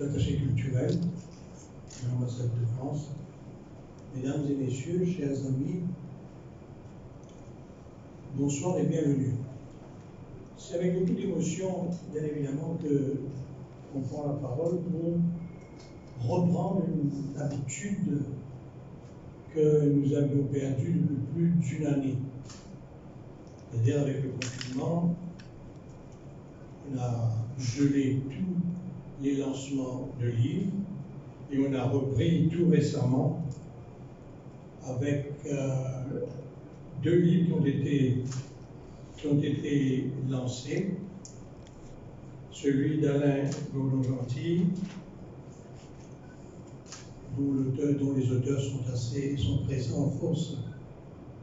l'attaché culturel de l'ambassade de France, mesdames et messieurs, chers amis, bonsoir et bienvenue. C'est avec beaucoup d'émotion, bien évidemment, que on prend la parole pour reprendre une habitude que nous avions perdue depuis plus d'une année. C'est-à-dire, avec le confinement, on a gelé tous les lancements de livres et on a repris tout récemment avec 2 livres qui ont été lancés. Celui d'Alain Gaudon-Gentil, dont les auteurs sont présents en force,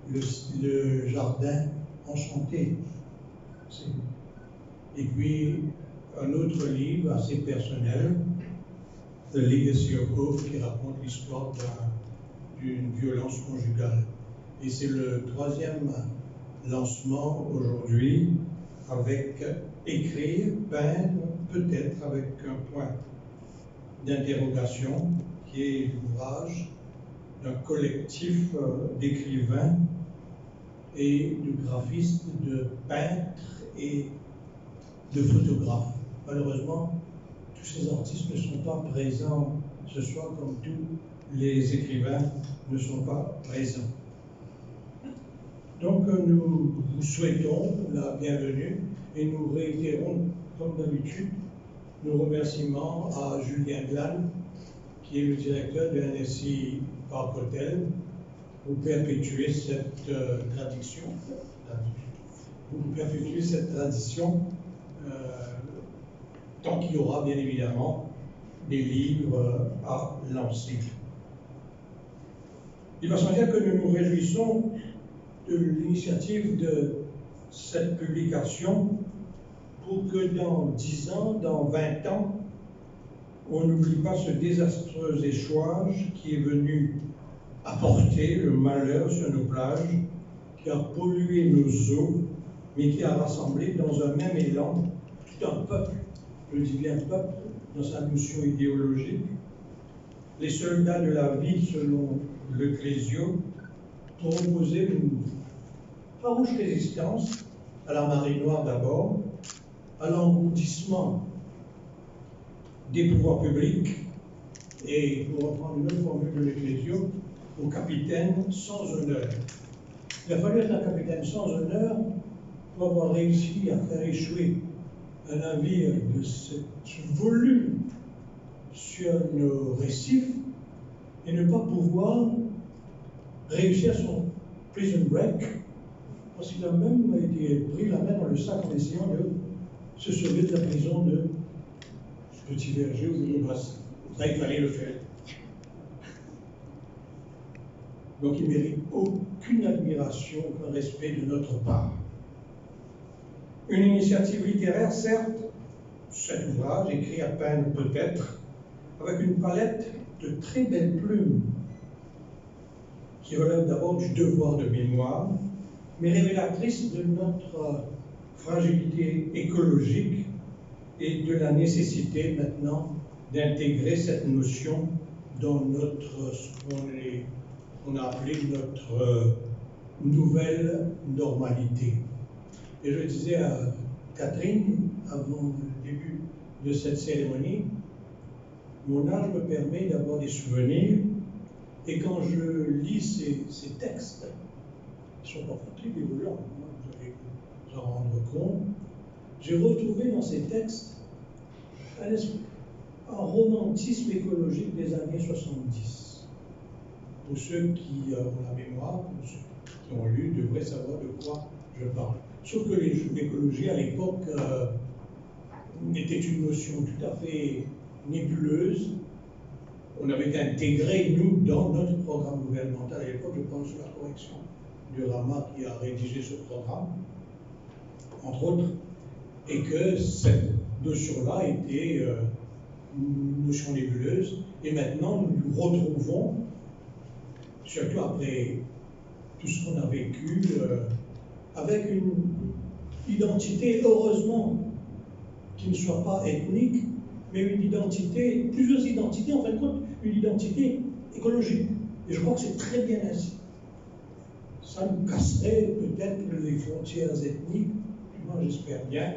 le Jardin enchanté. Et puis un autre livre assez personnel, The Legacy of Hope, qui raconte l'histoire d'une violence conjugale. Et c'est le 3e lancement aujourd'hui avec écrire, peindre, peut-être avec un point d'interrogation, qui est l'ouvrage d'un collectif d'écrivains et de graphistes, de peintres et de photographes. Malheureusement, tous ces artistes ne sont pas présents ce soir, comme tous les écrivains ne sont pas présents. Donc nous vous souhaitons la bienvenue et nous réitérons, comme d'habitude, nos remerciements à Julien Glane, qui est le directeur de NSI Parc Hôtel, pour perpétuer cette tradition. Tant qu'il y aura bien évidemment des livres à lancer. Il va sans dire que nous nous réjouissons de l'initiative de cette publication pour que dans 10 ans, dans 20 ans, on n'oublie pas ce désastreux échouage qui est venu apporter le malheur sur nos plages, qui a pollué nos eaux, mais qui a rassemblé dans un même élan tout un peuple, je dis bien peuple, dans sa notion idéologique. Les soldats de la vie, selon Le Clésio, ont opposé une farouche résistance à la marée noire d'abord, à l'engourdissement des pouvoirs publics et, pour reprendre une autre formule de Le Clésio, au capitaine sans honneur. Il a fallu être un capitaine sans honneur pour avoir réussi à faire échouer un navire de ce volume sur nos récifs et ne pas pouvoir réussir son prison break, parce qu'il a même été pris la main dans le sac en essayant de se sauver de la prison de ce petit verger ou de Brassin. Ça, il fallait le faire. Donc il ne mérite aucune admiration, aucun respect de notre part. Une initiative littéraire, certes, cet ouvrage, écrit à peine peut-être, avec une palette de très belles plumes, qui relève d'abord du devoir de mémoire, mais révélatrice de notre fragilité écologique et de la nécessité maintenant d'intégrer cette notion dans on a appelé notre nouvelle normalité. Et je disais à Catherine, avant le début de cette cérémonie, mon âge me permet d'avoir des souvenirs, et quand je lis ces textes, qui sont parfois très violents, vous allez vous en rendre compte, j'ai retrouvé dans ces textes un romantisme écologique des années 70. Pour ceux qui ont la mémoire, pour ceux qui ont lu, devraient savoir de quoi je parle. Sauf que l'écologie, à l'époque, était une notion tout à fait nébuleuse. On avait intégré, nous, dans notre programme gouvernemental à l'époque, je pense la correction du Rama qui a rédigé ce programme, entre autres, et que cette notion-là était une notion nébuleuse. Et maintenant, nous nous retrouvons, surtout après tout ce qu'on a vécu, avec une identité, heureusement, qui ne soit pas ethnique, mais une identité, plusieurs identités, en fin de compte, une identité écologique. Et je crois que c'est très bien ainsi. Ça nous casserait peut-être les frontières ethniques, moi j'espère bien,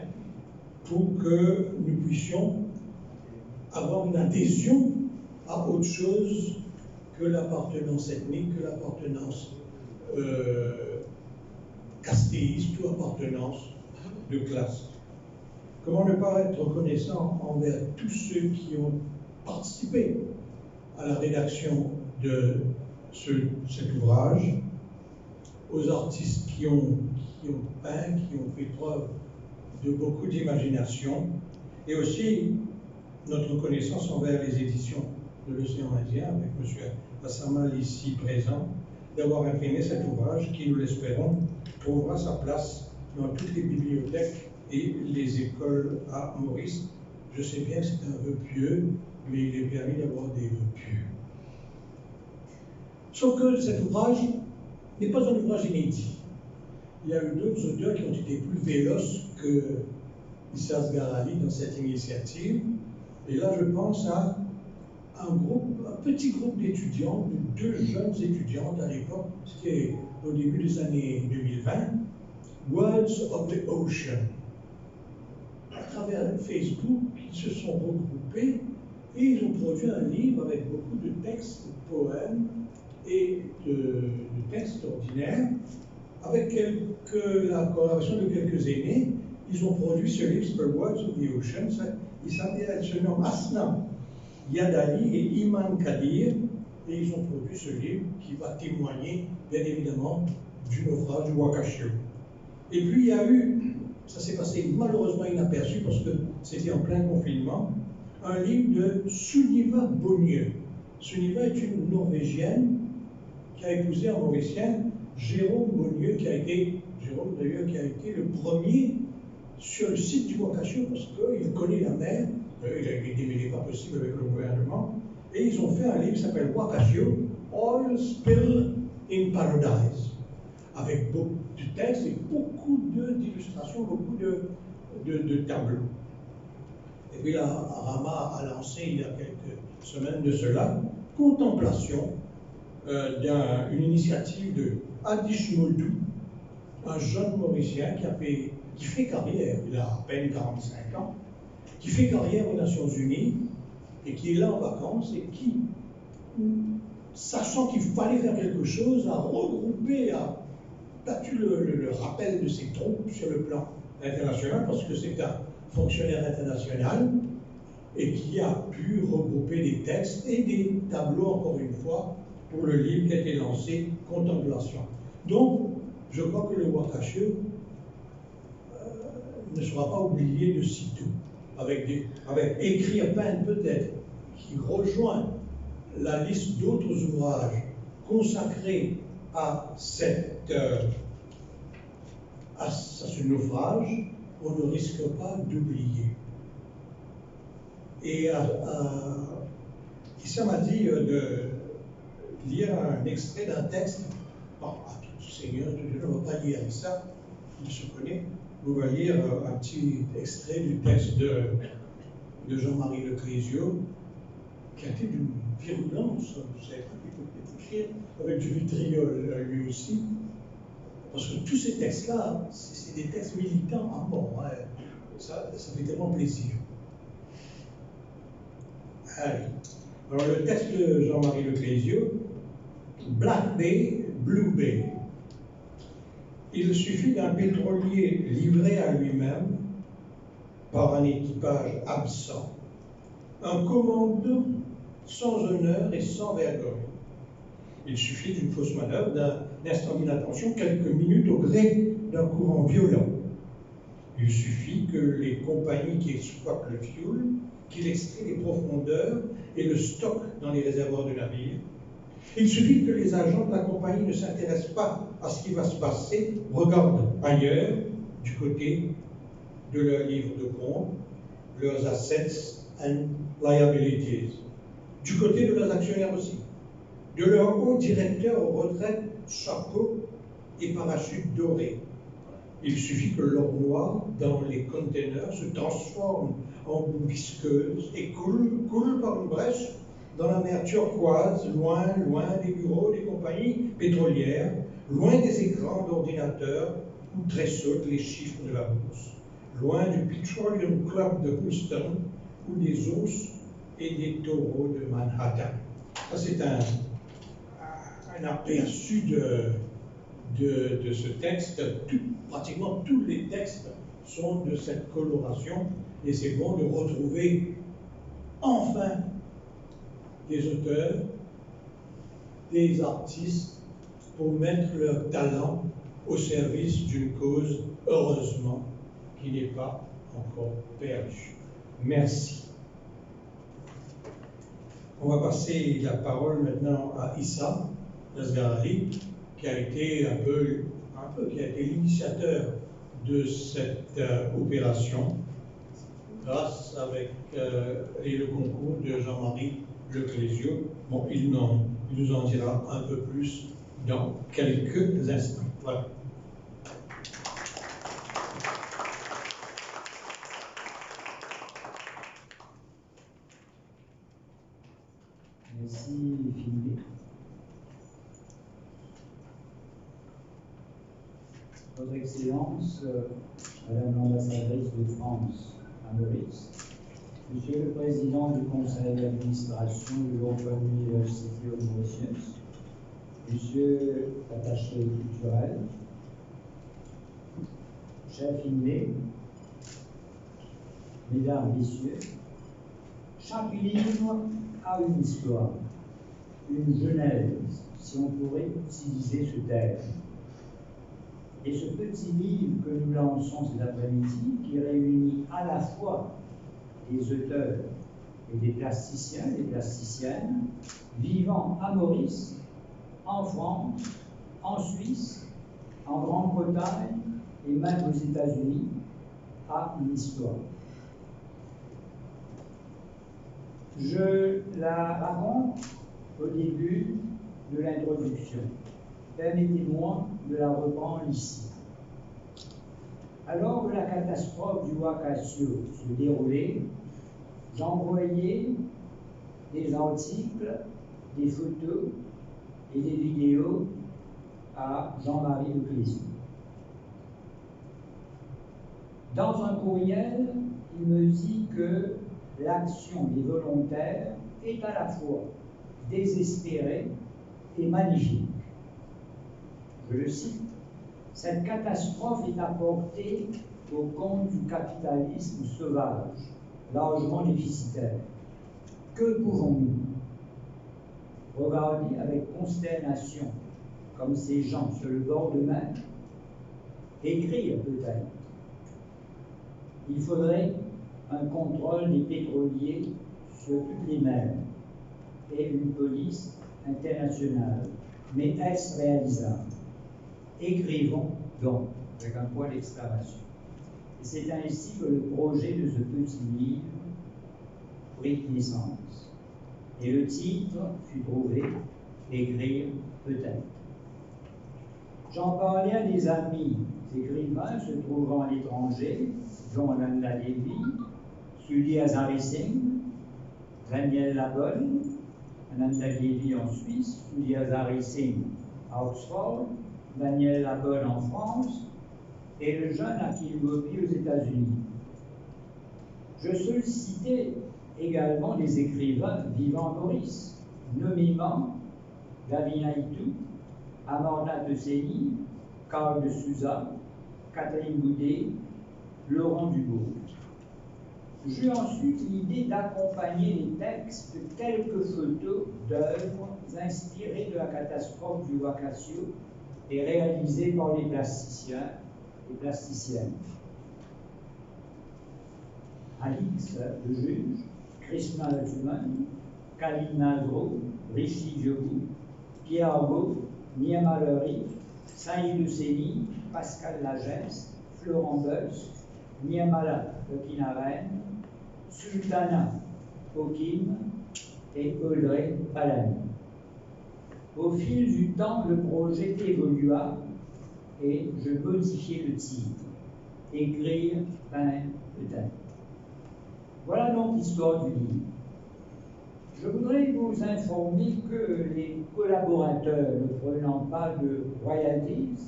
pour que nous puissions avoir une adhésion à autre chose que l'appartenance ethnique, que l'appartenance castéiste ou appartenance de classe. Comment ne pas être reconnaissant envers tous ceux qui ont participé à la rédaction de cet ouvrage, aux artistes qui ont peint, qui ont fait preuve de beaucoup d'imagination, et aussi notre reconnaissance envers les éditions de l'Océan Indien, avec M. Assamal ici présent, d'avoir imprimé cet ouvrage qui, nous l'espérons, trouvera sa place dans toutes les bibliothèques et les écoles à Maurice. Je sais bien que c'est un vœu pieux, mais il est permis d'avoir des vœux pieux. Sauf que cet ouvrage n'est pas un ouvrage inédit. Il y a eu d'autres auteurs qui ont été plus véloces que Issa Asghari dans cette initiative. Et là, je pense à un petit groupe d'étudiants, de 2 jeunes étudiantes à l'époque, c'était au début des années 2020, Words of the Ocean. À travers Facebook, ils se sont regroupés et ils ont produit un livre avec beaucoup de textes, de poèmes et de textes ordinaires. Avec la collaboration de quelques aînés, ils ont produit ce livre, The Words of the Ocean. Il se nomme Asna Yadali et Iman Kadir, et ils ont produit ce livre qui va témoigner, bien évidemment, du naufrage du Wakashio. Et puis il y a eu, ça s'est passé malheureusement inaperçu parce que c'était en plein confinement, un livre de Sunniva Bonnieu. Sunniva est une Norvégienne qui a épousé un Mauricien, Jérôme Bonnieu, Jérôme d'ailleurs qui a été le premier sur le site du Wakashio parce qu'il connaît la mer, il a été démêlé pas possible avec le gouvernement, et ils ont fait un livre qui s'appelle Wakashio, Oil Spill in Paradise, avec beaucoup de textes et beaucoup d'illustrations, beaucoup de tableaux. Et puis là, Rama a lancé il y a quelques semaines de cela, Contemplation, d'une initiative de Adish Moldou, un jeune Mauricien qui fait carrière, il a à peine 45 ans, qui fait carrière aux Nations Unies et qui est là en vacances et qui, sachant qu'il fallait faire quelque chose, a regroupé, a battu le rappel de ses troupes sur le plan international parce que c'est un fonctionnaire international et qui a pu regrouper des textes et des tableaux, encore une fois, pour le livre qui a été lancé, Contemplation. Donc, je crois que le Wakashio ne sera pas oublié de sitôt, avec Écrire, peindre peut-être, qui rejoint la liste d'autres ouvrages consacrés à ce naufrage, on ne risque pas d'oublier. Et Issa m'a dit de lire un extrait d'un texte. Bon, Seigneur, je ne vais pas lire ça, il se connaît. On va lire un petit extrait du texte de Jean-Marie Leclésio, qui a été d'une virulence, vous savez pas qu'il peut écrire avec du vitriol lui aussi, parce que tous ces textes-là, c'est des textes militants à mort, hein. Ça fait tellement plaisir. Allez. Alors le texte de Jean-Marie Leclésio, Black Bay, Blue Bay. Il suffit d'un pétrolier livré à lui-même par un équipage absent, un commando sans honneur et sans vergogne. Il suffit d'une fausse manœuvre, d'un instant d'inattention, quelques minutes au gré d'un courant violent. Il suffit que les compagnies qui exploitent le fioul, qu'il extrait des profondeurs et le stockent dans les réservoirs de navires. Il suffit que les agents de la compagnie ne s'intéressent pas à ce qui va se passer, regardent ailleurs, du côté de leur livre de compte, leurs assets and liabilities, du côté de leurs actionnaires aussi, de leur haut directeur aux retraites, chapeau et parachute doré. Il suffit que l'or noir dans les containers se transforme en visqueuse et coule par une brèche dans la mer turquoise, loin des bureaux des compagnies pétrolières, loin des écrans d'ordinateurs où tressautent les chiffres de la bourse, loin du Petroleum Club de Houston ou des ours et des taureaux de Manhattan. Ça, c'est un aperçu de ce texte. Pratiquement tous les textes sont de cette coloration, et c'est bon de retrouver enfin des auteurs, des artistes pour mettre leur talent au service d'une cause, heureusement, qui n'est pas encore perdue. Merci. On va passer la parole maintenant à Issa Asghari, qui a été qui a été l'initiateur de cette opération, grâce avec le concours de Jean-Marie Leclésio. Bon, il nous en dira un peu plus dans quelques instants. Voilà. Merci Philippe. Votre Excellence, Madame l'ambassadrice de France à Maurice, Monsieur le Président du Conseil d'administration de l'Open University of Mauritius, Monsieur l'attaché culturel, cher Finlay, Mesdames, Messieurs, chaque livre a une histoire, une genèse, si on pourrait utiliser ce terme. Et ce petit livre que nous lançons cet après-midi, qui réunit à la fois des auteurs et des plasticiens et des plasticiennes vivant à Maurice, en France, en Suisse, en Grande-Bretagne et même aux États-Unis, a une histoire. Je la raconte au début de l'introduction. Permettez-moi de la reprendre ici. Alors que la catastrophe du Wakasio se déroulait, j'envoyais des articles, des photos et des vidéos à Jean-Marie Leclésio. Dans un courriel, il me dit que l'action des volontaires est à la fois désespérée et magnifique. Je le cite, « Cette catastrophe est apportée au compte du capitalisme sauvage, largement déficitaire. Que pouvons-nous regarder avec consternation comme ces gens sur le bord de mer? Écrire peut-être. Il faudrait un contrôle des pétroliers sur toutes les mers et une police internationale. Mais est-ce réalisable? Écrivons donc, avec un point d'exclamation. Et c'est ainsi que le projet de ce petit livre prit naissance. Et le titre fut trouvé, Écrire peut-être. J'en parlais à des amis écrivains se trouvant à l'étranger, dont Ananda Devi, Sully Azari Singh, Daniel Labonne, Ananda Devi en Suisse, Sully Azari Singh à Oxford, Daniel Labonne en France et le jeune Akil Gopi aux États-Unis. Je sollicitais également des écrivains vivant à Maurice, nommément Davina Itou, Amarnath Seni, Karl de Souza, Catherine Boudet, Laurent Dubourg. J'eus ensuite l'idée d'accompagner les textes de quelques photos d'œuvres inspirées de la catastrophe du Wakasio et réalisées par les plasticiens et plasticiennes. Alix le juge, Krishna Lakshman, Khalid Nazro, Rishi Jogu, Pierre Argot, Niama Lery, Saïd Seni, Pascal Lagesse, Florent Beuys, Niamala Okinaren, Sultana Okim et Audrey Palani. Au fil du temps, le projet évolua et je modifiai le titre. Écrire, peut-être. Voilà donc l'histoire du livre. Je voudrais vous informer que les collaborateurs ne prenant pas de royalties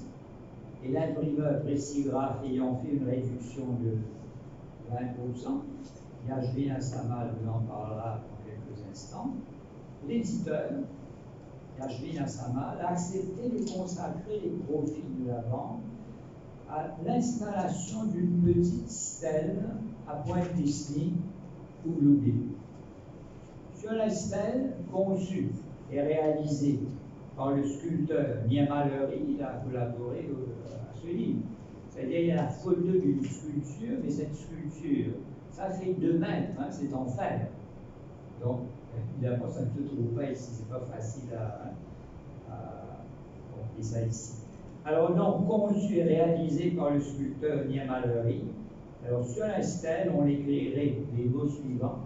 et l'imprimeur Précigraphe ayant fait une réduction de 20%, Yashvin Assamal vous en parlera dans quelques instants, l'éditeur, Yashvin Assamal, a accepté de consacrer les profits de la vente à l'installation d'une petite stèle à Pointe-Disney ou Loubaix. Sur la stèle, conçue et réalisée par le sculpteur Niemallery, il a collaboré à ce livre. C'est-à-dire, il y a la photo d'une sculpture, mais cette sculpture, ça fait 2 mètres, hein, c'est en fer. Donc, évidemment, ça ne se trouve pas ici, c'est pas facile à porter ça ici. Alors, donc, conçu et réalisé par le sculpteur Niemallery. Alors, sur la stèle, on écrirait les mots suivants.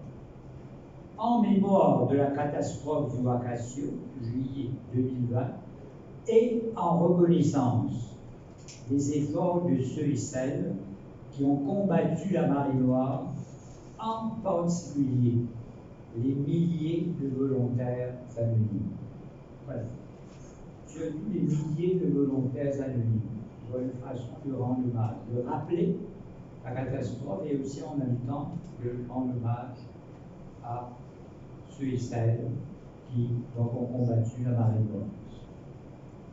En mémoire de la catastrophe du Wakasio, juillet 2020, et en reconnaissance des efforts de ceux et celles qui ont combattu la marée noire, en particulier les milliers de volontaires anonymes. Voilà. Surtout les milliers de volontaires anonymes. Je vois une façon de rendre hommage, de rappeler la catastrophe et aussi en même temps de rendre hommage à ceux et celles qui donc, ont combattu la marée noire.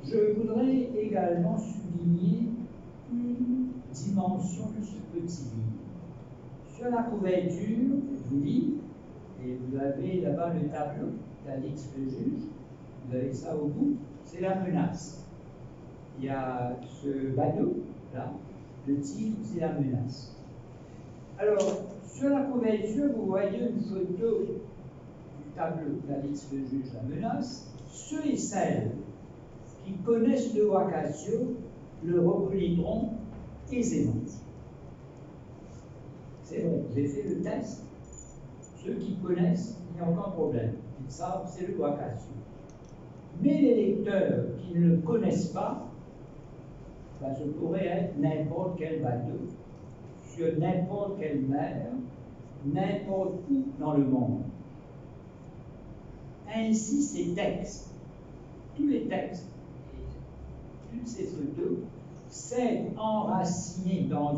Je voudrais également souligner une dimension de ce petit livre. Sur la couverture du livre, et vous avez là-bas le tableau d'Alix le juge, vous avez ça au bout, c'est la menace. Il y a ce bateau, là, le titre, c'est la menace. Alors, sur la couverture, vous voyez une photo du tableau d'Alix le juge, la menace. Ceux et celles qui connaissent le Wakasio le reconnaîtront aisément. C'est vrai, j'ai fait le test. Ceux qui connaissent, il n'y a aucun problème. Ils savent, c'est le Wakasio. Mais les lecteurs qui ne le connaissent pas, ben, ce pourrait être n'importe quel bateau, sur n'importe quelle mer, n'importe où dans le monde. Ainsi, ces textes, tous les textes, et toutes ces photos, s'est enraciné dans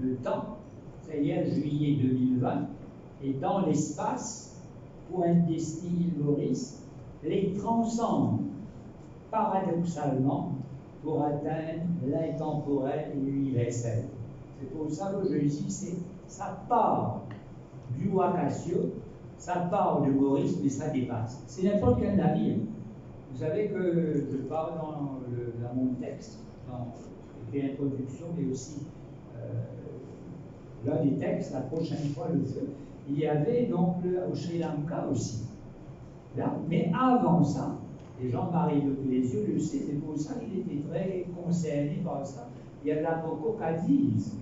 le temps, c'est-à-dire juillet 2020, et dans l'espace, Pointe-Disney, île Maurice, les transcende paradoxalement pour atteindre l'intemporel et l'universel. C'est pour ça que je dis, ça part du Wakasio, ça part de Maurice, mais ça dépasse. C'est n'importe quel navire. Vous savez que je parle dans mon texte, dans l'introduction, mais aussi l'un des textes, la prochaine fois, le feu. Il y avait donc au Sri Lanka aussi. Là, mais avant ça, et Jean-Marie Leclézieux le sait, c'est pour ça qu'il était très concerné par ça. Il y a la Boko Cadiz,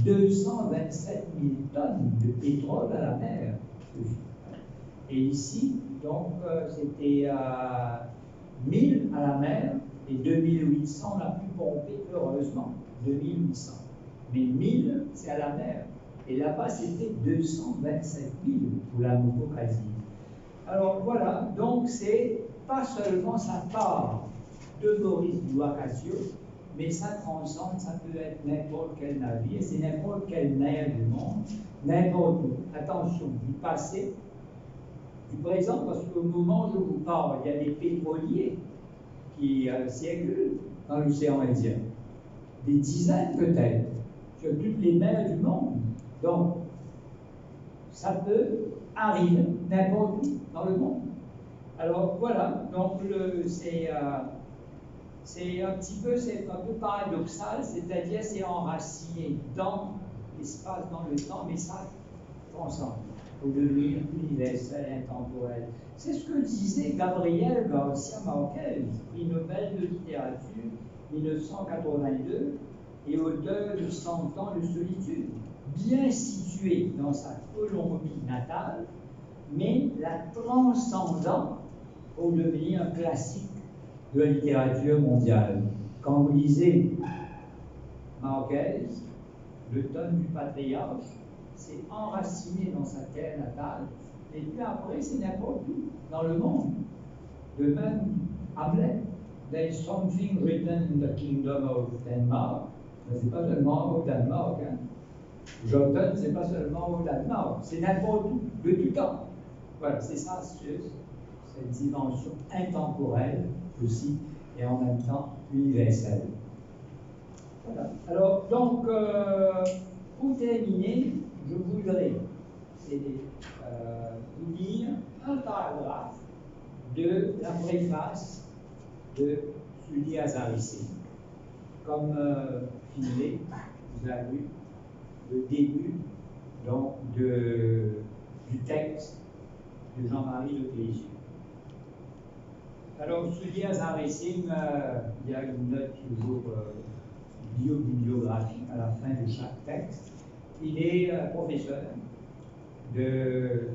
227 000 tonnes de pétrole à la mer. Et ici, donc, c'était 1000 à la mer et 2800 on a pu pomper, heureusement, 2800. Mais 1000, c'est à la mer. Et là-bas, c'était 227 000 pour la Boko Cadiz. Alors voilà, donc c'est pas seulement sa part de Maurice du Wakasio, mais ça transcende, ça peut être n'importe quel navire, c'est n'importe quelle mer du monde, n'importe où. Attention, du passé, du présent, parce qu'au moment où je vous parle, il y a des pétroliers qui circulent dans l'océan Indien. Des dizaines peut-être, sur toutes les mers du monde. Donc, ça peut arriver n'importe où dans le monde. Alors voilà, donc c'est un petit peu, c'est un peu paradoxal, c'est-à-dire c'est enraciné dans l'espace, dans le temps, mais ça transcende pour devenir universel, intemporel. C'est ce que disait Gabriel García Márquez, prix Nobel de littérature 1982 et auteur de 100 ans de solitude, bien situé dans sa Colombie natale, mais la transcendant pour devenir un classique de la littérature mondiale. Quand vous lisez Márquez, l'automne du patriarche, c'est enraciné dans sa terre natale, et puis après, c'est n'importe où dans le monde. De même, Hamlet, there is something written in the kingdom of Denmark. C'est pas seulement au Danemark. Hein. Jotun, c'est pas seulement au Danemark, c'est n'importe où, de tout temps. Voilà, c'est ça, cette dimension intemporelle aussi, et en même temps universelle. Voilà. Alors, donc, pour terminer, je voudrais vous lire un paragraphe de la préface de Sully Azarissé. Comme Philé vous a lu le début donc, du texte de Jean-Marie Le Clézieux. Alors, Sully Azarissé, il y a une note toujours bibliographique à la fin de chaque texte. Il est professeur de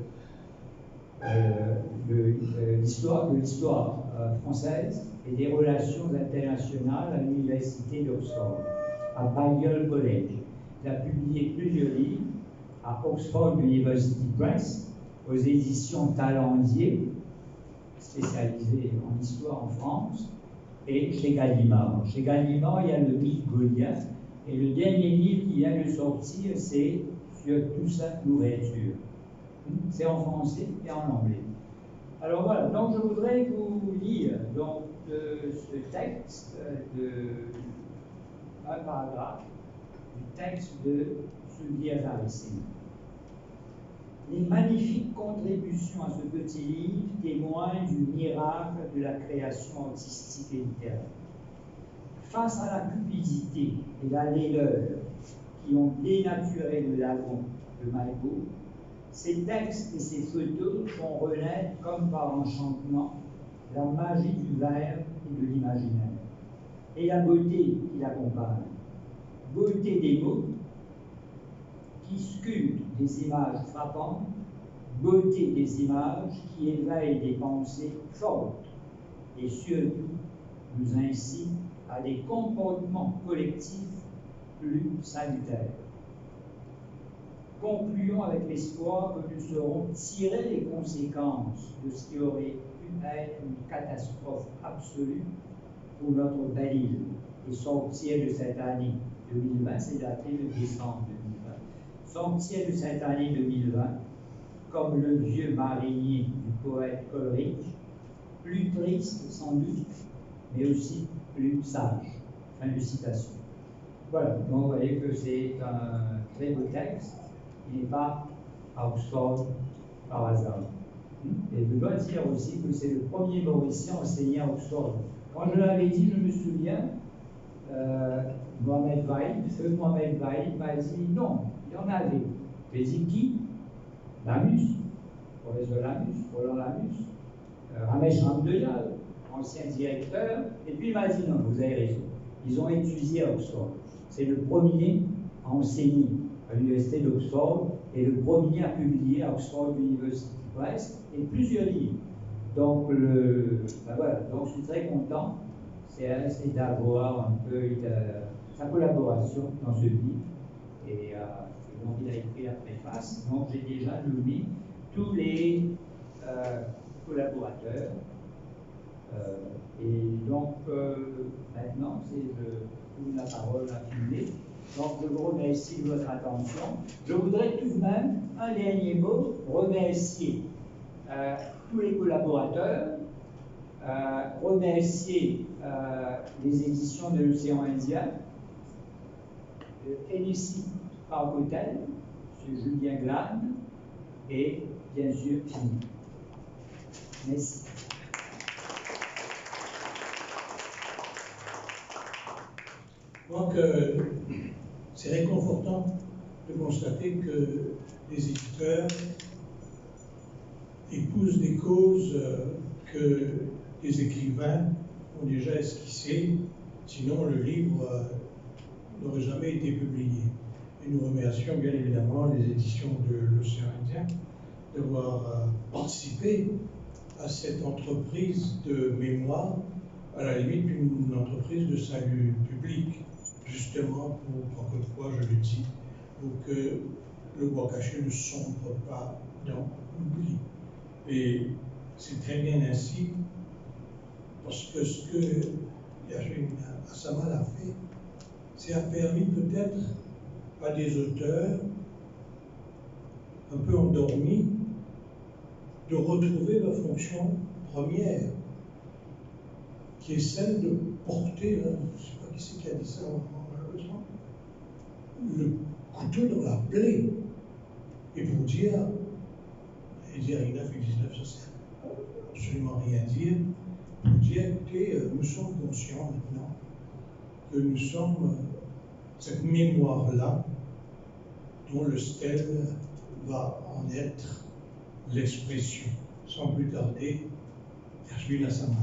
l'histoire française et des relations internationales à l'université d'Oxford, à Balliol College. Il a publié plusieurs livres à Oxford University Press, aux éditions Talendier, spécialisées en histoire en France, et chez Gallimard. Chez Gallimard, il y a le mythe Goliath, et le dernier livre qui vient de sortir, c'est sur Toussaint l'ouverture. C'est en français et en anglais. Alors voilà, donc je voudrais vous lire donc, ce texte, un paragraphe du texte de Sully Azarissé. Les magnifiques contributions à ce petit livre témoignent du miracle de la création artistique et littéraire. Face à la cupidité et la laideur qui ont dénaturé le lagon de Malraux, ces textes et ces photos font renaître, comme par enchantement, la magie du verbe et de l'imaginaire, et la beauté qui l'accompagne. Beauté des mots qui sculptent des images frappantes, beauté des images qui éveillent des pensées fortes, et surtout nous incitent à des comportements collectifs plus salutaires. Concluons avec l'espoir que nous saurons tirer les conséquences de ce qui aurait pu être une catastrophe absolue pour notre belle île et sortir de cette année 2020, c'est daté de décembre 2020, sortir de cette année 2020 comme le vieux marinier du poète Coleridge, plus triste sans doute, mais aussi plus sage. Fin de citation. Voilà, donc vous voyez que c'est un très beau texte. Il n'est pas à Oxford par hasard. Et je dois dire aussi que c'est le premier Mauricien enseigné à Oxford. Quand je l'avais dit, je me souviens, Mohamed Vaïd m'a dit non, il y en avait. J'ai dit qui? Lamus, professeur Lamus, Roland Lamus, Ramesh Ramdeyal, ancien directeur, et puis il m'a dit non, vous avez raison. Ils ont étudié à Oxford. C'est le premier à enseigner à l'université d'Oxford et le premier à publier à Oxford University Press et plusieurs livres. Donc, voilà. Donc je suis très content c'est d'avoir un peu sa collaboration dans ce livre. Et donc il a écrit la préface. Donc j'ai déjà nommé tous les collaborateurs. Et donc maintenant, je donne la parole à Philé. Donc je vous remercie de votre attention. Je voudrais tout de même, un dernier mot, remercier tous les collaborateurs, remercier les éditions de l'Océan Indien, Hélicie Parcotel, M. Julien Glane et bien sûr Philippe. Merci. Donc, c'est réconfortant de constater que les éditeurs épousent des causes que les écrivains ont déjà esquissées, sinon le livre n'aurait jamais été publié. Et nous remercions bien évidemment les éditions de l'Océan Indien d'avoir participé à cette entreprise de mémoire, à la limite une entreprise de salut public, justement pour, encore une fois, je le dis, pour que le bois caché ne sombre pas dans l'oubli. Et c'est très bien ainsi, parce que ce que Yashvin Assamal a fait, c'est a permis peut-être à des auteurs un peu endormis de retrouver leur fonction première, qui est celle de porter, je ne sais pas qui c'est qui a dit ça malheureusement, le couteau dans la plaie, et pour dire, et dire il a fait 19, ça sert absolument rien dire, pour dire, écoutez, nous sommes conscients maintenant que nous sommes cette mémoire-là, dont le stèle va en être l'expression. Sans plus tarder, Yashvin Assamal.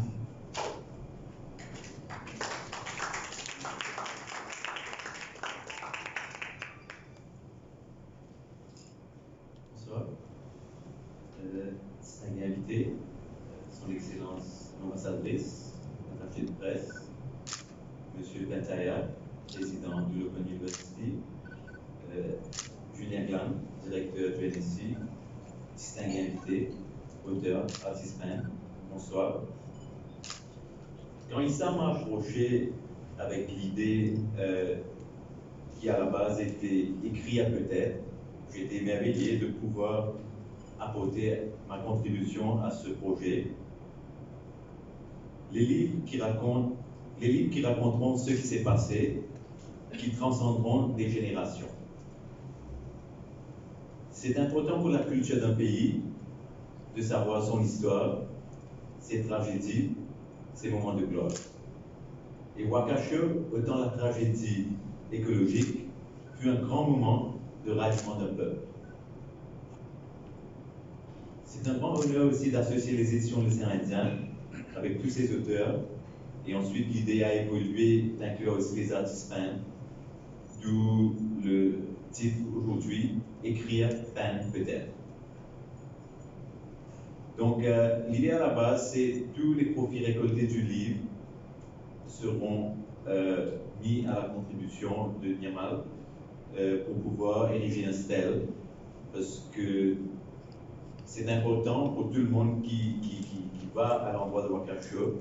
Bonsoir. Distingué invité, son Excellence l'ambassadrice, attachée de presse, Monsieur Bentaya, président de l'Open University, Julien Glan, directeur du NSI, distingué invité, auteur, artiste peintre, bonsoir. Quand Issa m'a approché avec l'idée qui à la base était écrite à peut-être, j'étais émerveillé de pouvoir apporter ma contribution à ce projet. Les livres qui raconteront ce qui s'est passé, qui transcenderont des générations. C'est important pour la culture d'un pays de savoir son histoire, ses tragédies, ses moments de gloire. Et Wakasho, autant la tragédie écologique, fut un grand moment de ralliement d'un peuple. C'est un grand honneur aussi d'associer les éditions Les Indiens avec tous ces auteurs, et ensuite l'idée a évolué d'inclure aussi les artistes peintres, d'où le titre aujourd'hui, Écrire, peindre peut-être. Donc l'idée à la base, c'est tous les profits récoltés du livre seront mis à la contribution de Nyamal pour pouvoir ériger un stèle, parce que c'est important pour tout le monde qui va à l'endroit de Wakasho,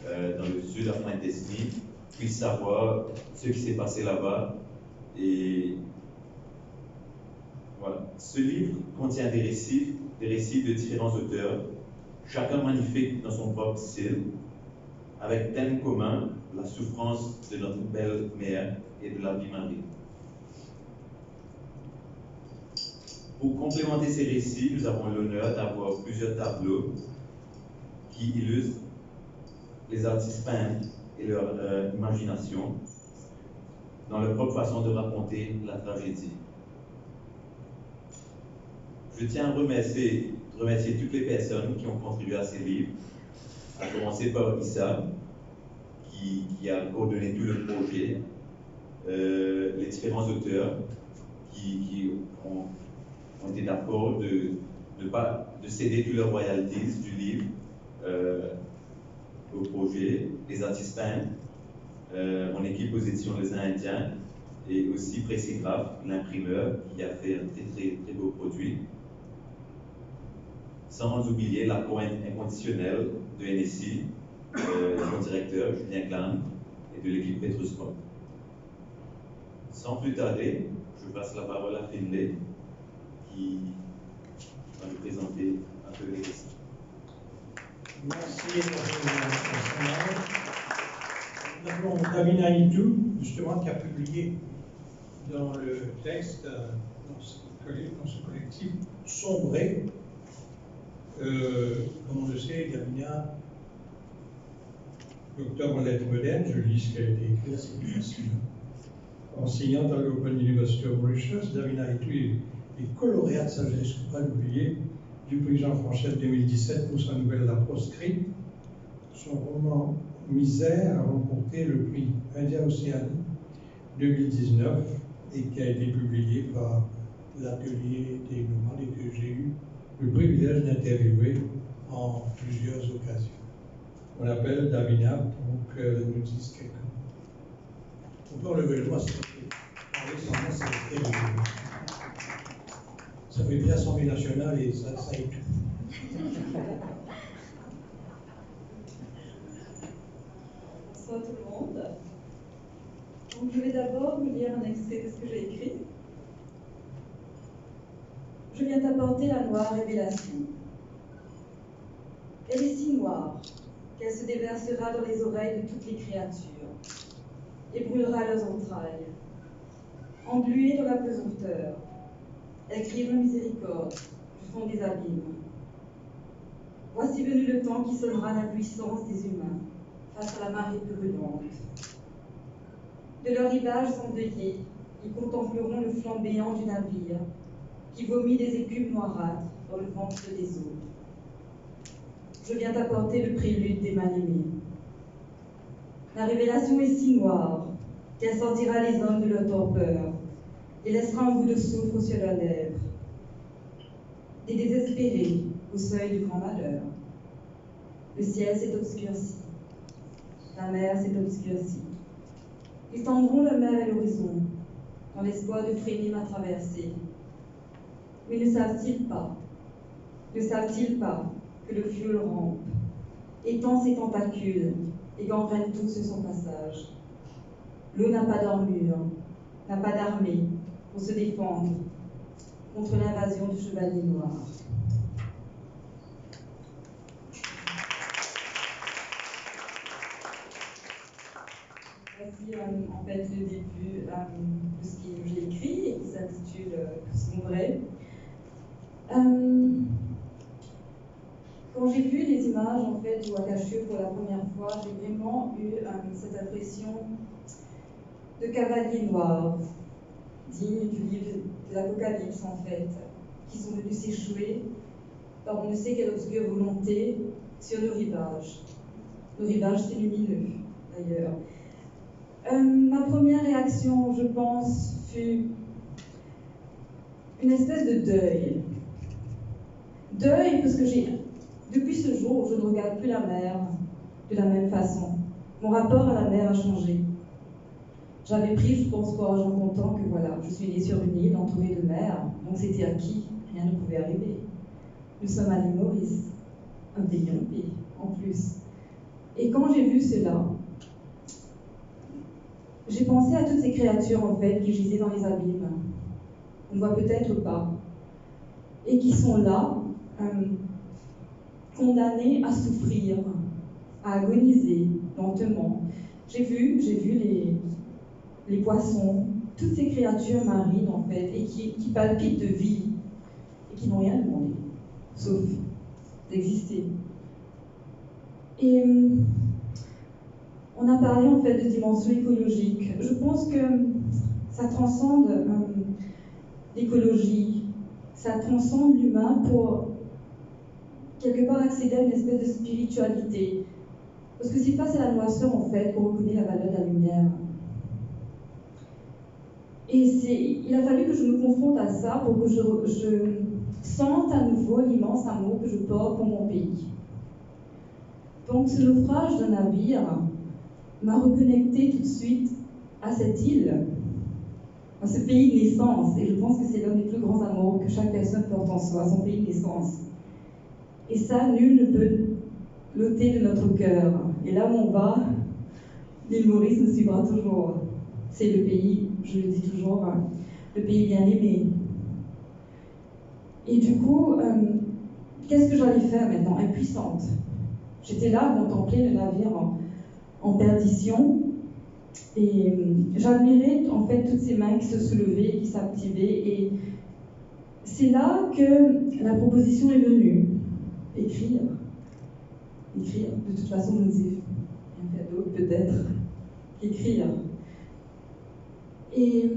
dans le sud de la Pointe-Destiny, puisse savoir ce qui s'est passé là-bas. Et voilà. Ce livre contient des récits de différents auteurs, chacun magnifique dans son propre style, avec thème commun, la souffrance de notre belle mère et de la vie marine. Pour complémenter ces récits, nous avons l'honneur d'avoir plusieurs tableaux qui illustrent les artistes peintres et leur imagination dans leur propre façon de raconter la tragédie. Je tiens à remercier toutes les personnes qui ont contribué à ces livres, à commencer par Issa, qui a coordonné tout le projet, les différents auteurs qui ont été d'accord de céder tous leurs royalties du livre au projet, les artistes peintres, mon équipe aux éditions Les Indiens, et aussi Précigraphe, l'imprimeur, qui a fait un très beau produit. Sans oublier l'apport inconditionnel de NSI, son directeur Julien Glan et de l'équipe Petroscope. Sans plus tarder, je passe la parole à Finlay, qui va nous présenter un peu les récits. Merci. Nous avons Davina Itou, justement, qui a publié dans le texte, dans ce collectif, Sombré. Comme on le sait, Davina, docteur en lettres modernes, je lis ce qui a été écrit, c'est plus facile. Enseignante à l'Open University of Mauritius, Davina Itou est lauréate de sagesse, il ne faut pas l'oublier, du prix Jean-François 2017 pour sa nouvelle La Proscrite. Son roman Misère a remporté le prix India-Océanie 2019 et qui a été publié par l'Atelier des Nomades et que j'ai eu le privilège d'interviewer en plusieurs occasions. On appelle Davina pour qu'elle nous dise quelques mots. On peut enlever le doigt, s'il vous plaît. Parler sans moi, c'est très bien. Ça fait de l'Assemblée nationale et ça étouffe. Bonsoir tout le monde. Donc, je vais d'abord vous lire un extrait de ce que j'ai écrit. Je viens t'apporter la noire révélation. Elle est si noire qu'elle se déversera dans les oreilles de toutes les créatures et brûlera leurs entrailles. Engluée dans la pesanteur, elle criera miséricorde du fond des abîmes. Voici venu le temps qui sonnera la puissance des humains face à la marée brûlante. De leur rivage endeuillé, ils contempleront le flanc béant du navire qui vomit des écumes noirâtres dans le ventre des eaux. Je viens t'apporter le prélude des mal-aimés. La révélation est si noire qu'elle sortira les hommes de leur torpeur et laissera un bout de soufre sur leurs lèvres. Des désespérés au seuil du grand malheur. Le ciel s'est obscurci. La mer s'est obscurcie. Ils tendront leur mer à l'horizon, dans l'espoir de freiner ma traversée. Mais ne savent-ils pas que le fioul rampe, étend ses tentacules et gangrène tout sur son passage? L'eau n'a pas d'armure, n'a pas d'armée pour se défendre contre l'invasion du chevalier noir. Voici en fait le début de ce que j'ai écrit et qui s'intitule Sombrer. Quand j'ai vu les images en fait du Wakashio pour la première fois, j'ai vraiment eu cette impression de cavaliers noirs, dignes du livre de l'Apocalypse en fait, qui sont venus s'échouer par on ne sait quelle obscure volonté sur nos rivages. Nos rivages, c'est lumineux d'ailleurs. Ma première réaction, je pense, fut une espèce de deuil. Deuil parce que depuis ce jour, je ne regarde plus la mer de la même façon. Mon rapport à la mer a changé. J'avais pris, je pense, pour argent comptant que voilà, je suis née sur une île entourée de mer, donc c'était acquis, rien ne pouvait arriver. Nous sommes à l'île Maurice, un pays en paix, en plus. Et quand j'ai vu cela, j'ai pensé à toutes ces créatures en fait qui gisaient dans les abîmes, on ne voit peut-être pas, et qui sont là, condamnées à souffrir, à agoniser lentement. J'ai vu les poissons, toutes ces créatures marines en fait, et qui palpitent de vie, et qui n'ont rien demandé, sauf d'exister. Et on a parlé en fait de dimension écologique. Je pense que ça transcende l'écologie, ça transcende l'humain pour quelque part accéder à une espèce de spiritualité. Parce que c'est face à la noirceur en fait qu'on reconnaît la valeur de la lumière. Et il a fallu que je me confronte à ça pour que je sente à nouveau l'immense amour que je porte pour mon pays. Donc ce naufrage d'un navire m'a reconnecté tout de suite à cette île, à ce pays de naissance. Et je pense que c'est l'un des plus grands amours que chaque personne porte en soi, son pays de naissance. Et ça, nul ne peut l'ôter de notre cœur. Et là où on va, l'île Maurice nous suivra toujours. C'est le pays, je le dis toujours, le pays bien aimé. Et du coup, qu'est-ce que j'allais faire maintenant? Impuissante. J'étais là à contempler le navire en perdition et j'admirais en fait toutes ces mains qui se soulevaient, qui s'activaient, et c'est là que la proposition est venue. Écrire. De toute façon, je ne sais rien faire d'autre peut-être qu'écrire. Et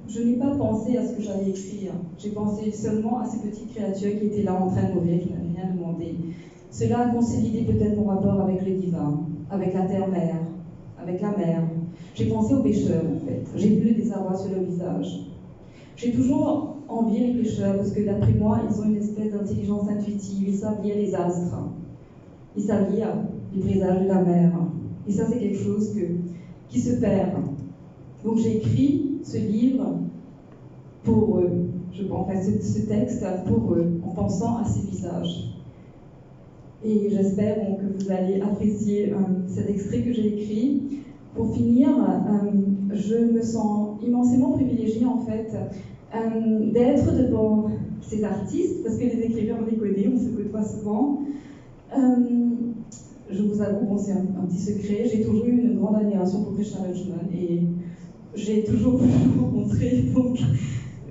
je n'ai pas pensé à ce que j'allais écrire. J'ai pensé seulement à ces petites créatures qui étaient là en train de mourir, qui n'avaient rien demandé. Cela a consolidé peut-être mon rapport avec le divin, avec la terre-mère, avec la mer. J'ai pensé aux pêcheurs, en fait. J'ai vu le désarroi sur leur visage. J'ai toujours envié les pêcheurs parce que, d'après moi, ils ont une espèce d'intelligence intuitive. Ils savent lire les astres. Ils savent lire les présages de la mer. Et ça, c'est quelque chose qui se perd. Donc, j'ai écrit ce livre pour eux, ce texte pour eux, en pensant à ces visages. Et j'espère que vous allez apprécier cet extrait que j'ai écrit. Pour finir, je me sens immensément privilégiée en fait d'être devant ces artistes, parce que les écrivains on les connaît, on se côtoie souvent. Je vous avoue, bon, c'est un petit secret, j'ai toujours eu une grande admiration pour Krishna Lakshman et j'ai toujours voulu le rencontrer, donc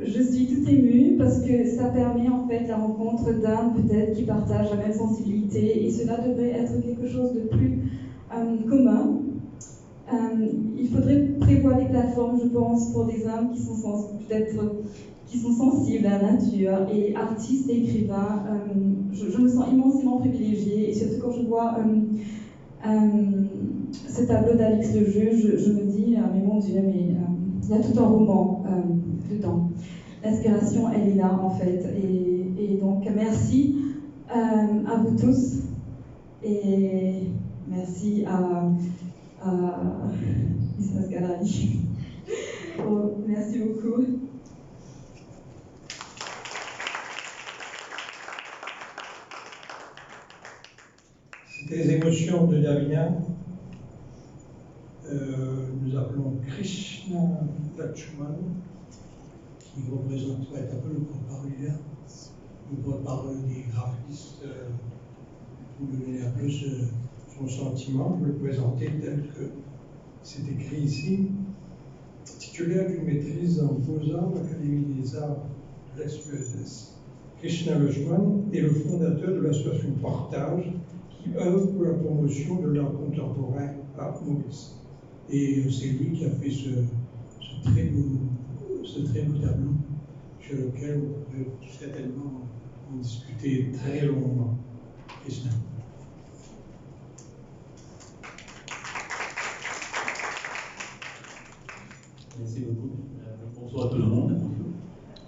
je suis toute émue parce que ça permet en fait la rencontre d'âmes peut-être qui partagent la même sensibilité et cela devrait être quelque chose de plus commun. Il faudrait prévoir des plateformes, je pense, pour des âmes qui sont peut-être qui sont sensibles à la nature et artistes et écrivains. Je me sens immensément privilégiée et surtout quand je vois ce tableau d'Alix Le Juge, je me dis mais mon Dieu, mais il y a tout un roman dedans. L'inspiration, elle est là en fait. Et donc merci à vous tous et merci à Ismas Galali. Oh, merci beaucoup. C'était les émotions de Davina. Nous appelons Krishna Lakshman, qui représente un peu le porte-parole des graphistes, pour donner un peu son sentiment, je vais le présenter tel que c'est écrit ici. Titulaire d'une maîtrise en beaux-arts de l'Académie des arts de l'ex-URSS, Krishna Lakshman est le fondateur de l'association Partage qui œuvre pour la promotion de l'art contemporain à Maurice. Et c'est lui qui a fait ce très beau tableau sur lequel on pourrait certainement en discuter très longuement. Krishna. Merci beaucoup. Bonsoir à tout le monde.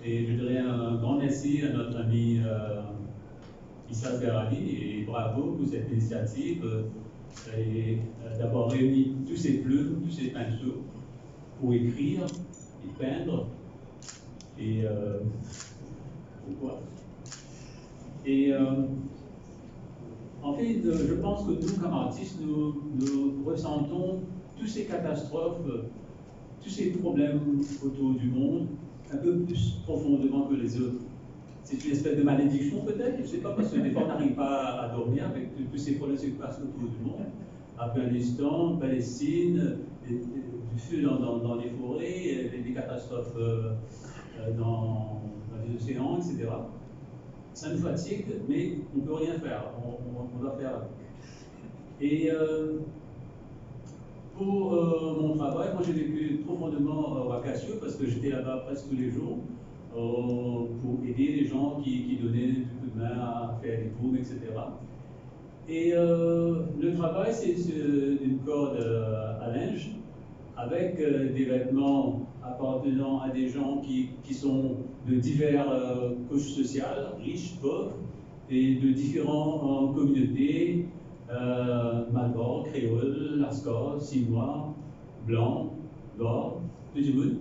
Et je dirais un grand merci à notre ami Issa Garali et bravo pour cette initiative et d'avoir réuni tous ces plumes, tous ces pinceaux pour écrire et peindre et pourquoi. Et en fait, je pense que nous, comme artistes, nous ressentons toutes ces catastrophes, tous ces problèmes autour du monde un peu plus profondément que les autres. C'est une espèce de malédiction peut-être, je ne sais pas, parce que des fois on n'arrive pas à dormir avec tous ces problèmes qui se passent autour du monde. Afghanistan, Palestine, du feu dans les forêts, des catastrophes dans les océans, etc. Ça nous fatigue, mais on ne peut rien faire, on doit faire avec. Et pour mon travail, moi j'ai vécu profondément à Cassio parce que j'étais là-bas presque tous les jours pour aider les gens qui donnaient du coup de main à faire des booms, etc. Et le travail, c'est une corde à linge avec des vêtements appartenant à des gens qui sont de diverses couches sociales, riches, pauvres, et de différentes communautés, Malboro, créole, lascar, sinois, blanc, nord, petit bout.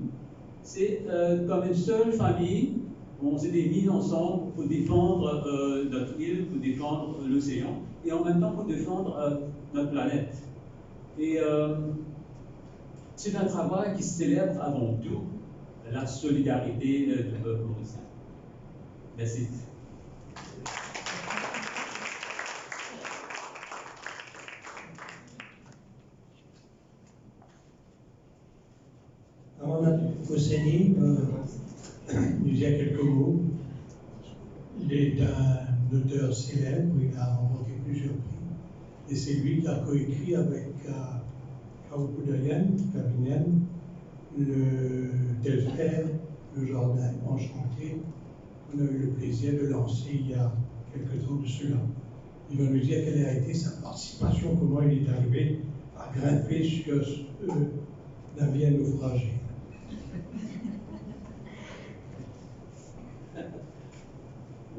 C'est comme une seule famille, on s'était mis ensemble pour défendre notre île, pour défendre l'océan, et en même temps pour défendre notre planète. Et c'est un travail qui célèbre avant tout la solidarité du peuple mauricien. Merci. Hosseini nous dit quelques mots. Il est un auteur célèbre, il a remporté plusieurs prix. Et c'est lui qui a coécrit avec Kaokudayan, Kabinen, le Telfer, le Jardin Enchanté, qu'on a eu le plaisir de lancer il y a quelques temps de cela. Il va nous dire quelle a été sa participation, comment il est arrivé à grimper sur ce navire naufragé.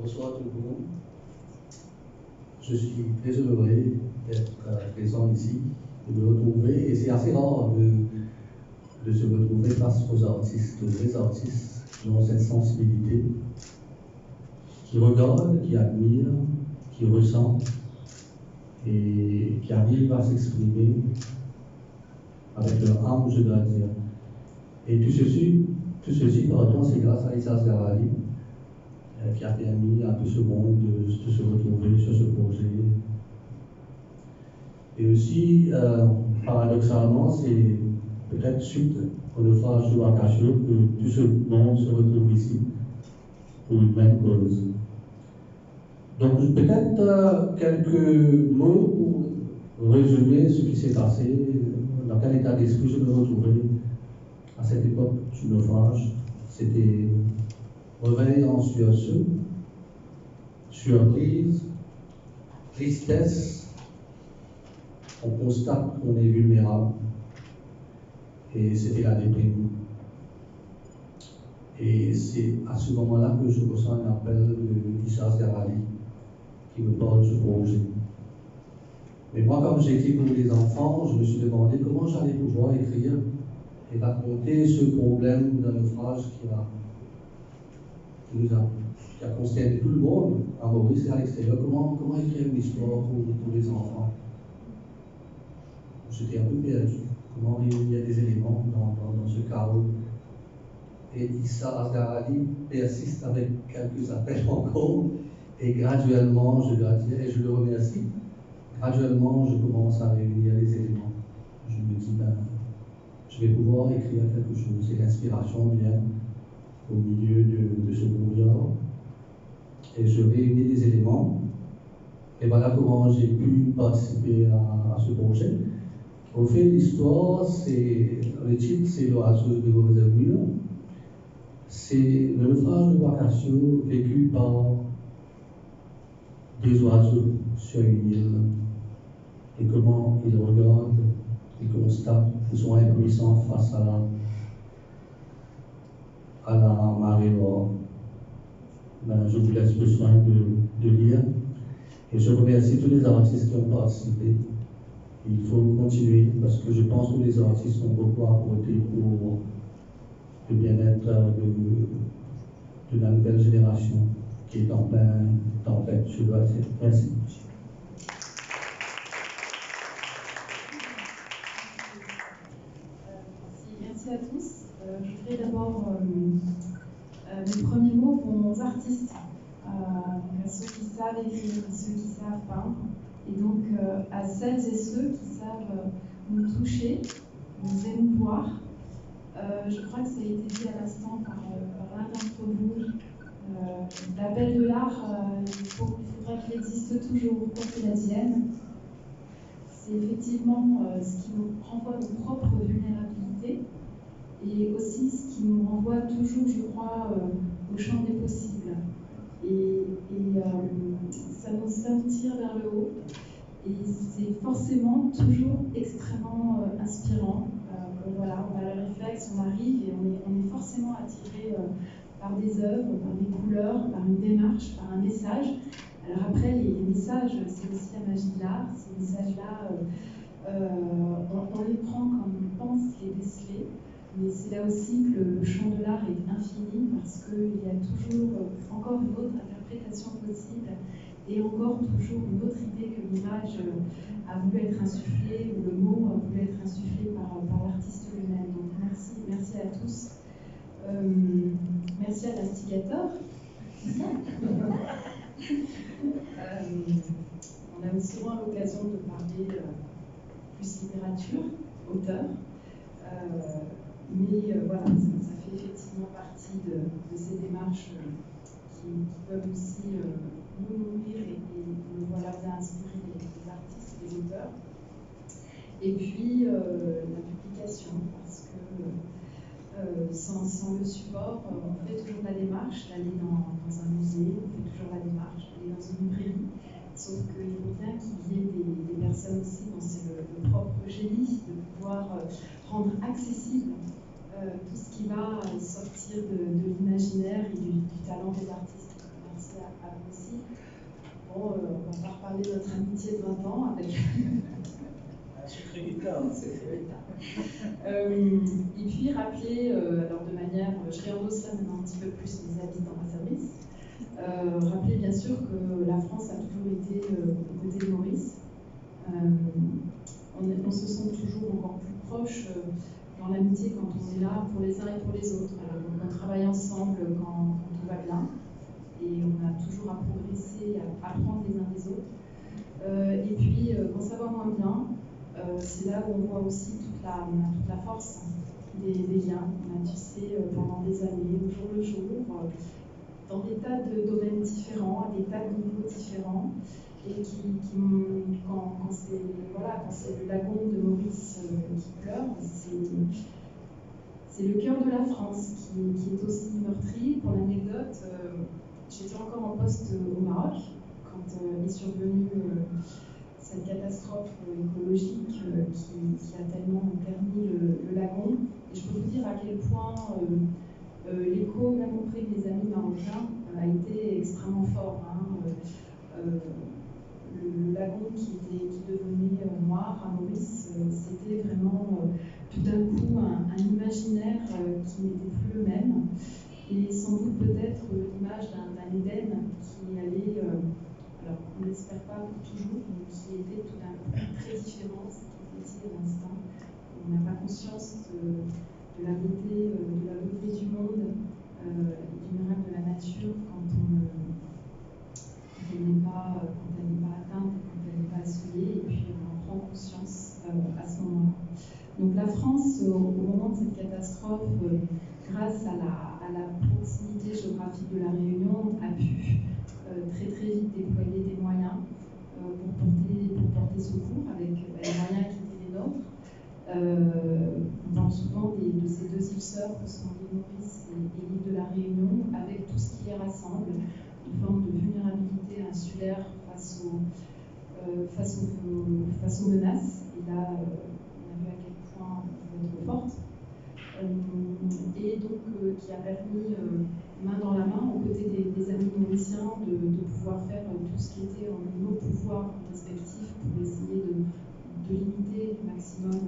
Bonsoir à tout le monde. Je suis très heureux d'être présent ici, de me retrouver, et c'est assez rare de se retrouver face aux artistes, aux vrais artistes qui ont cette sensibilité, qui regardent, qui admirent, qui ressentent et qui arrivent à s'exprimer avec leur âme, je dois dire. Et tout ceci, pardon, c'est grâce à Issa Sgarali qui a permis à tout ce monde de se retrouver sur ce projet. Et aussi, paradoxalement, c'est peut-être suite au naufrage de Wakasho que tout ce monde se retrouve ici pour une même cause. Donc peut-être quelques mots pour résumer ce qui s'est passé, dans quel état d'esprit je me retrouvais à cette époque du naufrage. C'était réveil en sursaut, surprise, tristesse. On constate qu'on est vulnérable et c'était la déprime. Et c'est à ce moment-là que je ressens un appel de Issa Sgarali qui me parle de ce projet. Mais moi, comme j'ai écrit pour les enfants, je me suis demandé comment j'allais pouvoir écrire et raconter ce problème d'un naufrage qui a consterné tout le monde à Maurice et à l'extérieur. Comment écrire une histoire pour les enfants? J'étais un peu perdu. Comment réunir des éléments dans ce chaos? Et Issa Sgarali persiste avec quelques appels encore. Et graduellement, je dois dire, et je le remercie, graduellement, je commence à réunir les éléments. Je me dis, je vais pouvoir écrire quelque chose. Et l'inspiration vient au milieu de ce brouillard. Et je réunis les éléments. Et voilà comment j'ai pu participer à ce projet. Au fait, l'histoire, le titre, c'est l'oiseau de mauvais augure. C'est le naufrage de Wakasho vécu par des oiseaux sur une île et comment ils regardent, ils constatent qu'ils sont impuissants face à la marée noire. Je vous laisse le soin de lire et je remercie tous les artistes qui ont participé. Il faut continuer parce que je pense que les artistes ont beaucoup apporté pour le bien-être de la nouvelle génération qui est en plein tempête, je dois dire. Merci. Merci à tous. Je voudrais d'abord, mes premiers mots pour aux artistes, à ceux qui savent écrire, à ceux qui savent peindre, et donc à celles et ceux qui savent nous toucher, nous émouvoir. Je crois que ça a été dit à l'instant par l'un d'entre vous. L'appel de l'art, il faudrait qu'il existe toujours, quoi qu'il advienne. C'est effectivement ce qui nous renvoie nos propres vulnérabilités et aussi ce qui nous renvoie toujours, je crois, au champ des possibles. Et ça nous tire vers le haut. Et c'est forcément toujours extrêmement inspirant. Voilà, on a le réflexe, on arrive et on est forcément attiré par des œuvres, par des couleurs, par une démarche, par un message. Alors après, les messages, c'est aussi la magie de l'art. Ces messages-là, on les prend comme on pense les déceler. Mais c'est là aussi que le champ de l'art est infini parce qu'il y a toujours encore une autre interprétation possible et encore toujours une autre idée que l'image a voulu être insufflée ou le mot a voulu être insufflé par l'artiste lui-même. Donc merci à tous. Merci à l'instigateur. On a souvent l'occasion de parler plus littérature, auteur. Mais voilà, ça fait effectivement partie de ces démarches qui peuvent aussi nous nourrir et nous voilà bien inspirer les artistes, les auteurs. Et puis la publication, parce que sans le support, on fait toujours la démarche d'aller dans un musée, on fait toujours la démarche d'aller dans une librairie. Sauf qu'il faut bien qu'il y ait des personnes aussi dont c'est le propre génie de pouvoir rendre accessible tout ce qui va sortir de l'imaginaire et du talent des artistes. Merci à vous aussi. Bon, on va pas reparler de notre amitié de 20 ans avec Un secret d'État. Et puis rappeler, alors de manière, je réendosse là maintenant un petit peu plus les habits dans ma service, rappeler bien sûr que la France a toujours été aux côtés de Maurice. On se sent toujours encore plus proche dans l'amitié quand on est là pour les uns et pour les autres. Alors, on travaille ensemble quand tout va bien et on a toujours à progresser, à apprendre les uns des autres. Et puis quand ça va moins bien, c'est là où on voit aussi toute la force des liens qu'on a tissés pendant des années, au jour le jour, dans des tas de domaines différents, à des tas de niveaux différents, et quand c'est le lagon de Maurice qui pleure, c'est le cœur de la France qui est aussi meurtri. Pour l'anecdote, j'étais encore en poste au Maroc quand est survenue cette catastrophe écologique qui a tellement terni le lagon. Et je peux vous dire à quel point l'écho, même auprès de mes amis marocains, a été extrêmement fort. Le lagon qui devenait noir à Maurice, c'était vraiment tout d'un coup un imaginaire qui n'était plus le même. Et sans doute peut-être l'image d'un Éden qui allait, alors on n'espère pas pour toujours, mais qui était tout d'un coup très différent, ce qui était dit à l'instant. On n'a pas conscience de la beauté du monde et du miracle de la nature quand elle n'est pas atteinte, quand elle n'est pas assoiffée, et puis on en prend conscience à ce moment-là. Donc la France, au moment de cette catastrophe, grâce à la proximité géographique de la Réunion, a pu très très vite déployer des moyens pour porter secours avec les moyens qui étaient les nôtres. On parle souvent de ces deux îles sœurs que sont l'île Maurice et l'île de la Réunion, avec tout ce qui les rassemble, une forme de vulnérabilité insulaire face aux menaces. Et là, on a vu à quel point on pouvait être forte. Et donc qui a permis, main dans la main, aux côtés des amis mauriciens, de pouvoir faire tout ce qui était en nos pouvoirs respectifs pour essayer de limiter au maximum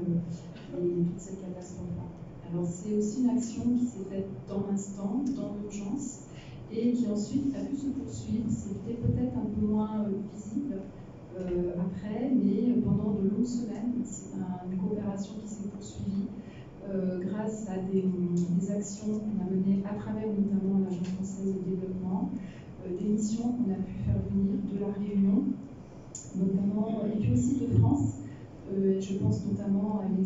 toute cette catastrophe-là. Alors c'est aussi une action qui s'est faite dans l'instant, dans l'urgence, et qui ensuite a pu se poursuivre. C'était peut-être un peu moins visible après, mais pendant de longues semaines, c'est une coopération qui s'est poursuivie grâce à des actions qu'on a menées à travers notamment l'Agence française de développement, des missions qu'on a pu faire venir de la Réunion, notamment, et puis aussi de France. Je pense notamment à une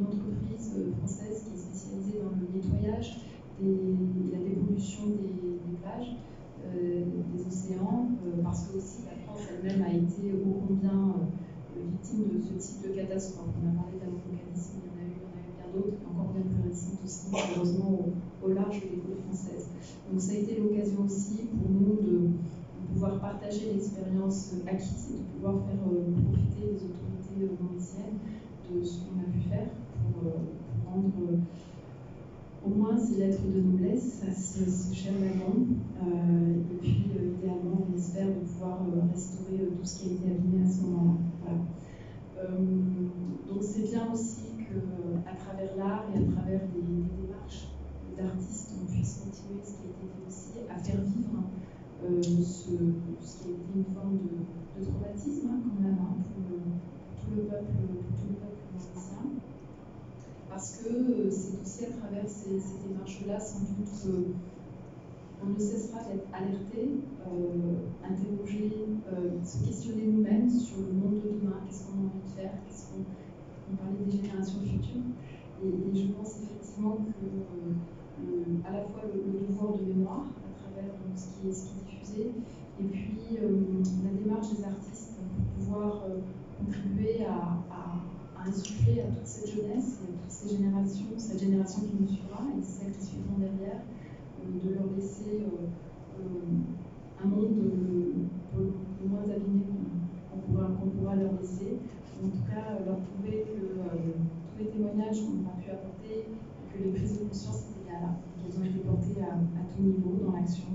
entreprise française qui est spécialisée dans le nettoyage et la dépollution des plages, des océans, parce que aussi la France elle-même a été ô combien victime de ce type de catastrophe. On a parlé d'apocalisme, il y en a eu bien d'autres, encore bien plus récentes aussi, malheureusement au large des côtes françaises. Donc ça a été l'occasion aussi pour nous de pouvoir partager l'expérience acquise et de pouvoir faire profiter les autorités mauriciennes de ce qu'on a pu faire pour rendre au moins ces lettres de noblesse à ce cher lagon. Et puis idéalement, on espère de pouvoir restaurer tout ce qui a été abîmé à ce moment-là. Voilà. Donc c'est bien aussi qu'à travers l'art et à travers des démarches d'artistes, on puisse continuer ce qui a été fait aussi, à faire vivre ce qui a été une forme de traumatisme quand même pour tout le peuple mauricien. Parce que c'est aussi à travers ces démarches-là, sans doute, qu'on ne cessera d'être alerté, interrogé, se questionner nous-mêmes sur le monde de demain, qu'est-ce qu'on a envie de faire, on parlait des générations futures. Et je pense effectivement que à la fois le devoir de mémoire, à travers donc, ce qui est diffusé, et puis la démarche des artistes pour pouvoir contribuer à insuffler à toute cette jeunesse et à toutes ces générations, cette génération qui nous suivra et celles qui suivront derrière, de leur laisser un monde le moins abîmé qu'on pourra leur laisser. En tout cas, leur prouver que tous les témoignages qu'on a pu apporter, que les prises de conscience étaient bien là, qu'elles ont été portées à tout niveau dans l'action.